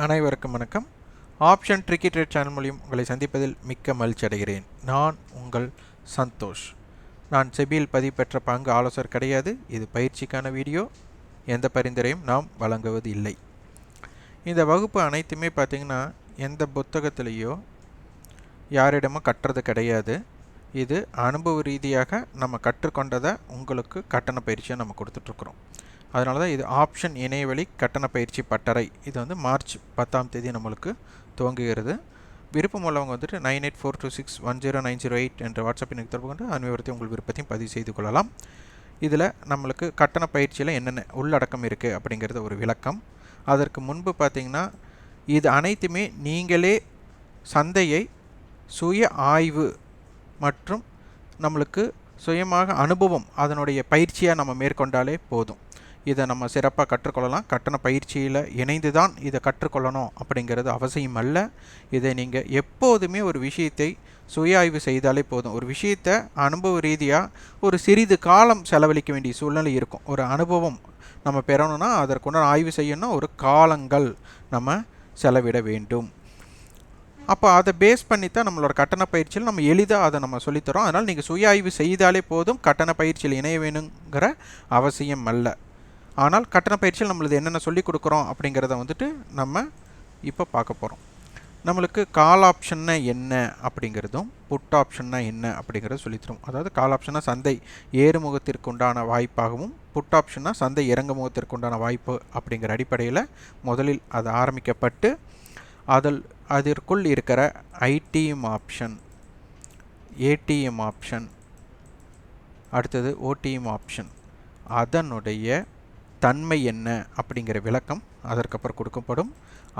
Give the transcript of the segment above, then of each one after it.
அனைவருக்கும் வணக்கம். Option tricky trade channel மூலியம் உங்களை சந்திப்பதில் மிக்க மகிழ்ச்சி அடைகிறேன். நான் உங்கள் சந்தோஷ். நான் செபியில் பதிவு பெற்ற பங்கு ஆலோசகர் கிடையாது. இது பயிற்சிக்கான வீடியோ. எந்த பரிந்துரையும் நாம் வழங்குவது இல்லை. இந்த வகுப்பு அனைத்துமே பார்த்திங்கன்னா எந்த புத்தகத்திலேயோ யாரிடமும் கட்டுறது கிடையாது. இது அனுபவ ரீதியாக நம்ம கற்றுக்கொண்டதை உங்களுக்கு கட்டண பயிற்சியாக நம்ம கொடுத்துட்ருக்குறோம். அதனால தான் இது ஆப்ஷன் இணையவழி கட்டண பயிற்சி பட்டறை. இது வந்து மார்ச் 10ஆம் தேதி நம்மளுக்கு துவங்குகிறது. விருப்பம் உள்ளவங்க வந்துட்டு 9842610908 என்ற வாட்ஸ்அப் எனக்கு தொடர்பு கொண்டு அனுபவத்தை உங்கள் விருப்பத்தையும் பதிவு செய்து கொள்ளலாம். இதில் நம்மளுக்கு கட்டண பயிற்சியில் என்னென்ன உள்ளடக்கம் இருக்குது அப்படிங்கிறது ஒரு விளக்கம். அதற்கு முன்பு பார்த்திங்கன்னா இது அனைத்துமே நீங்களே சந்தையை சுய ஆய்வு மற்றும் நம்மளுக்கு சுயமாக அனுபவம் அதனுடைய பயிற்சியாக நம்ம மேற்கொண்டாலே போதும். இதை நம்ம சிறப்பாக கற்றுக்கொள்ளலாம். கட்டண பயிற்சியில் இணைந்து தான் இதை கற்றுக்கொள்ளணும் அப்படிங்கிறது அவசியம் அல்ல. இதை நீங்கள் எப்போதுமே ஒரு விஷயத்தை சுய ஆய்வு செய்தாலே போதும். ஒரு விஷயத்தை அனுபவ ரீதியாக ஒரு சிறிது காலம் செலவழிக்க வேண்டிய சூழ்நிலை இருக்கும். ஒரு அனுபவம் நம்ம பெறணும்னா அதற்குண்டான ஆய்வு செய்யணும்னா ஒரு காலங்கள் நம்ம செலவிட வேண்டும். அப்போ அதை பேஸ் பண்ணி தான் நம்மளோட கட்டண பயிற்சியில் நம்ம எளிதாக அதை நம்ம சொல்லித்தரோம். அதனால் நீங்கள் சுய ஆய்வு செய்தாலே போதும். கட்டண பயிற்சியில் இணைய வேணுங்கிற அவசியம் அல்ல. ஆனால் கட்டண பயிற்சியில் நம்மளுக்கு என்னென்ன சொல்லிக் கொடுக்குறோம் அப்படிங்கிறத வந்துட்டு நம்ம இப்போ பார்க்க போகிறோம். நம்மளுக்கு கால் ஆப்ஷன்னா என்ன அப்படிங்கிறதும் புட் ஆப்ஷன்னா என்ன அப்படிங்கிறத சொல்லித்தரும். அதாவது கால் ஆப்ஷன்னா சந்தை ஏறுமுகத்திற்கு உண்டான வாய்ப்பாகவும், புட் ஆப்ஷன்னா சந்தை இறங்குமுகத்திற்கு உண்டான வாய்ப்பு அப்படிங்கிற அடிப்படையில் முதலில் அது ஆரம்பிக்கப்பட்டு அதற்குள் இருக்கிற ஐடிஎம் ஆப்ஷன், ஏடிஎம் ஆப்ஷன், அடுத்தது ஓடிஎம் ஆப்ஷன், அதனுடைய தன்மை என்ன அப்படிங்கிற விளக்கம் அதற்கப்புறம் கொடுக்கப்படும்.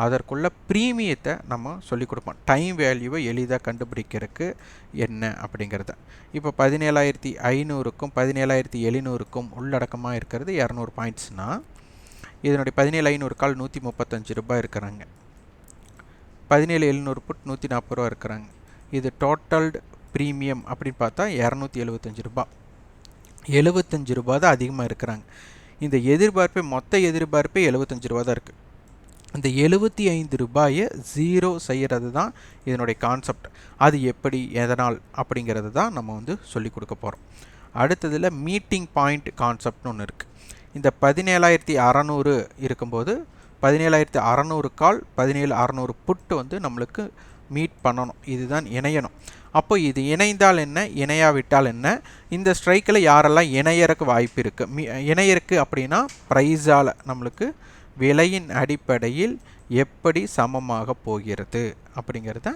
அதற்குள்ள ப்ரீமியத்தை நம்ம சொல்லிக் கொடுப்போம். டைம் வேல்யூவை எளிதாக கண்டுபிடிக்கிறதுக்கு என்ன அப்படிங்கிறத. இப்போ 17,500க்கும் 17,700க்கும் உள்ளடக்கமாக இருக்கிறது 200 பாயிண்ட்ஸ்னால் இதனுடைய 17,500 கால் 135 ரூபாய் இருக்கிறாங்க. 17,700 புட் 140 ரூபா இருக்கிறாங்க. இது டோட்டல்டு ப்ரீமியம் அப்படின்னு பார்த்தா 275 ரூபா. 75 ரூபா தான் அதிகமாக இருக்கிறாங்க. இந்த எதிர்பார்ப்பே மொத்த எதிர்பார்ப்பே 75 ரூபா தான் இருக்குது. இந்த 75 ரூபாயை ஜீரோ செய்கிறது தான் இதனுடைய கான்செப்ட். அது எப்படி எதனால் அப்படிங்கிறது தான் நம்ம வந்து சொல்லிக் கொடுக்க போகிறோம். அடுத்ததில் மீட்டிங் பாயிண்ட் கான்செப்ட்னு ஒன்று இருக்குது. இந்த 17,600 இருக்கும்போது 17,600 கால் 17,600 புட்டு வந்து நம்மளுக்கு மீட் பண்ணணும். இதுதான் இணையணும். அப்போ இது இணைந்தால் என்ன, இணையாவிட்டால் என்ன, இந்த ஸ்ட்ரைக்கில் யாரெல்லாம் இணையறக்கு வாய்ப்பு இருக்குது. இணையருக்கு அப்படின்னா ப்ரைஸால் நம்மளுக்கு விலையின் அடிப்படையில் எப்படி சமமாக போகிறது அப்படிங்கிறத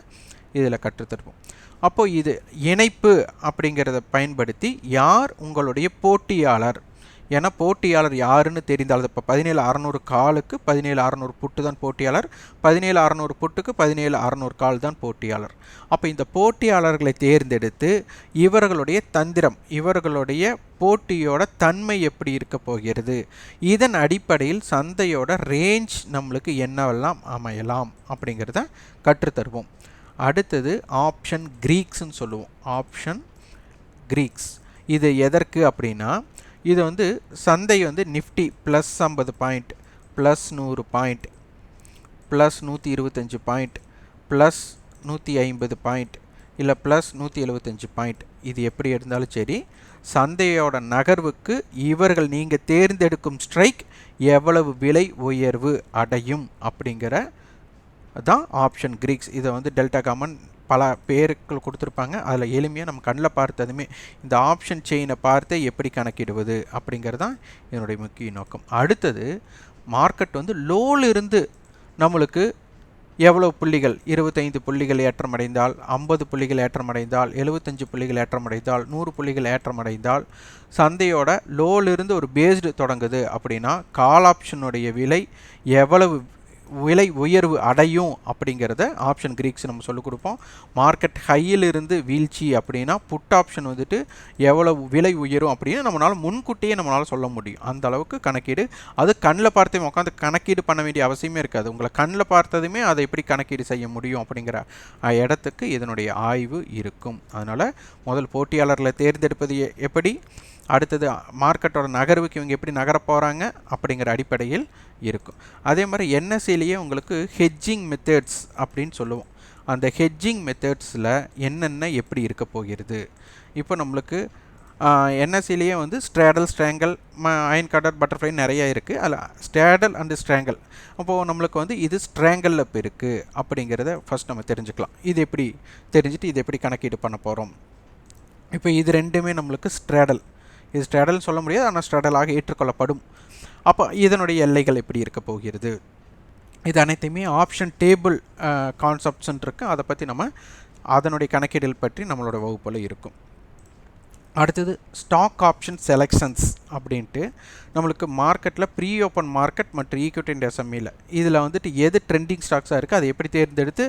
இதில் கற்றுத்தருவோம். அப்போது இது இணைப்பு அப்படிங்கிறத பயன்படுத்தி யார் உங்களுடைய போட்டியாளர், ஏன்னா போட்டியாளர் யாருன்னு தெரிந்தால் இப்போ 17,600 காலுக்கு 17,600 புட்டு தான் போட்டியாளர், 17,600 புட்டுக்கு 17,600 கால் தான் போட்டியாளர். அப்போ இந்த போட்டியாளர்களை தேர்ந்தெடுத்து இவர்களுடைய தந்திரம், இவர்களுடைய போட்டியோட தன்மை எப்படி இருக்க போகிறது, இதன் அடிப்படையில் சந்தையோட ரேஞ்ச் நம்மளுக்கு என்னவெல்லாம் அமையலாம் அப்படிங்கிறத கற்றுத்தருவோம். அடுத்தது ஆப்ஷன் கிரீக்ஸ்ன்னு சொல்லுவோம். ஆப்ஷன் கிரீக்ஸ் இது எதற்கு அப்படின்னா, இது வந்து சந்தை வந்து Nifty plus 50 point, plus 100 point, plus 125 point, plus 150 point, இல்லை ப்ளஸ் 175 பாயிண்ட், இது எப்படி இருந்தாலும் சரி சந்தையோட நகர்வுக்கு இவர்கள் நீங்கள் தேர்ந்தெடுக்கும் ஸ்ட்ரைக் எவ்வளவு விலை உயர்வு அடையும் அப்படிங்கிற தான் ஆப்ஷன் கிரீக்ஸ். இதை வந்து டெல்டா காமன் பல பேர்கள் கொடுத்துருப்பாங்க. அதில் எளிமையாக நம்ம கண்ணில் பார்த்ததுமே இந்த ஆப்ஷன் செயினை பார்த்து எப்படி கணக்கிடுவது அப்படிங்கிறது தான் இதனுடைய முக்கிய நோக்கம். அடுத்தது மார்க்கெட் வந்து லோலிருந்து நம்மளுக்கு எவ்வளோ புள்ளிகள், 25 புள்ளிகள் ஏற்றமடைந்தால், 50 புள்ளிகள் ஏற்றமடைந்தால், 75 புள்ளிகள் ஏற்றமடைந்தால், 100 புள்ளிகள் ஏற்றமடைந்தால் சந்தையோட லோலிருந்து ஒரு பேஸ்டு தொடங்குது அப்படின்னா கால் ஆப்ஷனுடைய விலை எவ்வளவு விலை உயர்வு அடையும் அப்படிங்கிறத ஆப்ஷன் கிரீக்ஸ் நம்ம சொல்லிக் கொடுப்போம். மார்க்கெட் ஹையிலிருந்து வீழ்ச்சி அப்படின்னா புட் ஆப்ஷன் வந்துட்டு எவ்வளவு விலை உயரும் அப்படின்னு நம்மளால் முன்கூட்டியே நம்மளால் சொல்ல முடியும். அந்த அளவுக்கு கணக்கீடு, அது கண்ணில் பார்த்தே உட்காந்து கணக்கீடு பண்ண வேண்டிய அவசியமே இருக்காது. உங்களை கண்ணில் பார்த்ததுமே அதை எப்படி கணக்கீடு செய்ய முடியும் அப்படிங்கிற இடத்துக்கு இதனுடைய ஆய்வு இருக்கும். அதனால் முதல் போட்டியாளர்களை தேர்ந்தெடுப்பது எப்படி, அடுத்தது மார்க்கெட்டோட நகர்வுக்கு இவங்க எப்படி நகர போகிறாங்க அப்படிங்கிற அடிப்படையில் இருக்கும். அதே மாதிரி என்எஸ்சிலேயே உங்களுக்கு ஹெட்ஜிங் மெத்தட்ஸ் அப்படின்னு சொல்லுவோம். அந்த ஹெட்ஜிங் மெத்தட்ஸில் என்னென்ன எப்படி இருக்க போகிறது. இப்போ நம்மளுக்கு என்எஸ்சிலேயே வந்து straddle, strangle, iron garter, butterfly நிறையா இருக்குது. அதில் ஸ்ட்ராடல் அண்டு ஸ்ட்ராங்கல். அப்போது நம்மளுக்கு வந்து இது ஸ்ட்ராங்கலில் இப்போ இருக்குது அப்படிங்கிறத ஃபஸ்ட் நம்ம தெரிஞ்சுக்கலாம். இது எப்படி தெரிஞ்சுட்டு இது எப்படி கணக்கீடு பண்ண போகிறோம். இப்போ இது ரெண்டுமே நம்மளுக்கு ஸ்ட்ராடல். இது ஸ்ட்ராடல்னு சொல்ல முடியாது, ஆனால் ஸ்ட்ராடலாக ஏற்றுக்கொள்ளப்படும். அப்போ இதனுடைய எல்லைகள் எப்படி இருக்க போகிறது. இது அனைத்தையுமே ஆப்ஷன் டேபிள் கான்செப்ட்ஸ்ன்னு இருக்குது. அதை பற்றி நம்ம அதனுடைய கணக்கீடுகள் பற்றி நம்மளோட வகுப்பில் இருக்கும். அடுத்தது ஸ்டாக் ஆப்ஷன் செலெக்ஷன்ஸ் அப்படின்ட்டு நம்மளுக்கு மார்க்கெட்டில் ப்ரீ ஓப்பன் மார்க்கெட் மற்றும் ஈக்விட்டி அண்ட் எஸ்எம்இயில் இதில் வந்துட்டு எது ட்ரெண்டிங் ஸ்டாக்ஸாக இருக்குது அதை எப்படி தேர்ந்தெடுத்து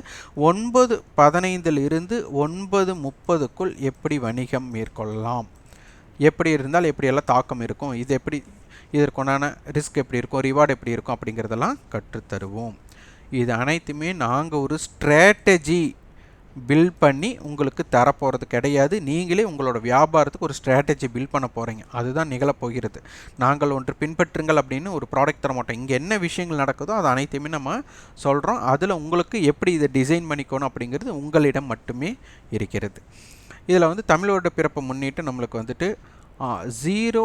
9:15 9:30 எப்படி வணிகம் மேற்கொள்ளலாம், எப்படி இருந்தால் எப்படியெல்லாம் தாக்கம் இருக்கும், இது எப்படி இதற்குண்டான ரிஸ்க் எப்படி இருக்கும், ரிவார்டு எப்படி இருக்கும் அப்படிங்கிறதெல்லாம் கற்றுத்தருவோம். இது அனைத்துமே நாங்கள் ஒரு ஸ்ட்ராட்டஜி பில்ட் பண்ணி உங்களுக்கு தரப்போகிறது கிடையாது. நீங்களே உங்களோட வியாபாரத்துக்கு ஒரு ஸ்ட்ராட்டஜி பில்ட் பண்ண போகிறீங்க. அதுதான் நிகழப்போகிறது. நாங்கள் ஒன்று பின்பற்றுங்கள் அப்படின்னு ஒரு ப்ராடக்ட் தர மாட்டோம். இங்கே என்ன விஷயங்கள் நடக்குதோ அது அனைத்தையுமே நம்ம சொல்கிறோம். அதில் உங்களுக்கு எப்படி இதை டிசைன் பண்ணிக்கணும் அப்படிங்கிறது உங்களிடம் மட்டுமே இருக்கிறது. இதில் வந்து தமிழோட பிறப்பை முன்னிட்டு நம்மளுக்கு வந்துட்டு 0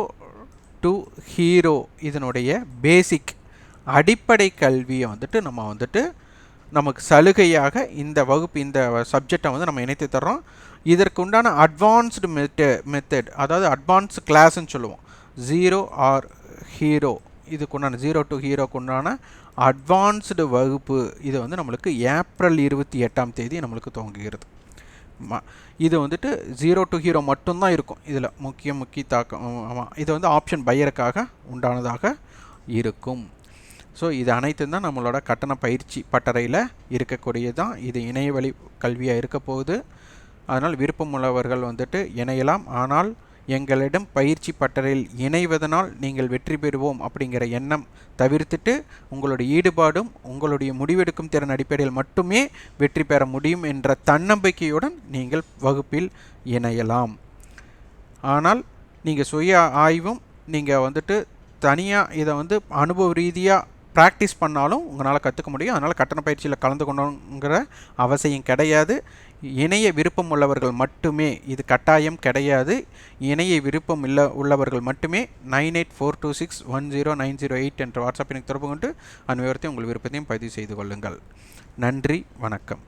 to ஹீரோ இதனுடைய பேசிக் அடிப்படை கல்வியை வந்துட்டு நம்ம வந்துட்டு நமக்கு சலுகையாக இந்த வகுப்பு இந்த சப்ஜெக்டை வந்து நம்ம இணைத்து தர்றோம். இதற்கு உண்டான அட்வான்ஸ்டு மெத்தட், அதாவது அட்வான்ஸ் கிளாஸ்ன்னு சொல்லுவோம். 0 or ஹீரோ இதுக்குண்டான 0 to ஹீரோக்கு உண்டான அட்வான்ஸ்டு வகுப்பு இது வந்து நம்மளுக்கு ஏப்ரல் 28 நம்மளுக்கு துவங்குகிறது. இது வந்துட்டு 0 to ஹீரோ மட்டும்தான் இருக்கும். இதில் முக்கிய தாக்கம். ஆமாம், இது வந்து ஆப்ஷன் பையருக்காக உண்டானதாக இருக்கும். ஸோ இது அனைத்தும் தான் நம்மளோட கட்டண பயிற்சி பட்டறையில் இருக்கக்கூடியதான். இது இணையவழி கல்வியாக இருக்க போகுது. அதனால் விருப்பமுள்ளவர்கள் வந்துட்டு இணையலாம். ஆனால் எங்களிடம் பயிற்சி பட்டறையில் இணைவதனால் நீங்கள் வெற்றி பெறுவோம் அப்படிங்கிற எண்ணம் தவிர்த்துட்டு உங்களுடைய ஈடுபாடும் உங்களுடைய முடிவெடுக்கும் திறன் அடிப்படையில் மட்டுமே வெற்றி பெற முடியும் என்ற தன்னம்பிக்கையுடன் நீங்கள் வகுப்பில் இணையலாம். ஆனால் நீங்கள் சுய ஆய்வும் நீங்கள் வந்துட்டு தனியாக இதை வந்து அனுபவ ரீதியாக ப்ராக்டிஸ் பண்ணாலும் உங்களால் கற்றுக்க முடியும். அதனால் கட்டண பயிற்சியில் கலந்து கொண்டோங்கிற அவசியம் கிடையாது. இணைய விருப்பம் உள்ளவர்கள் மட்டுமே, இது கட்டாயம் கிடையாது. இணைய விருப்பம் உள்ளவர்கள் மட்டுமே 9842610908 என்ற வாட்ஸ்அப் எனக்கு தொடர்பு கொண்டு அந்த விவரத்தை உங்கள் விருப்பத்தையும் பதிவு செய்து கொள்ளுங்கள். நன்றி, வணக்கம்.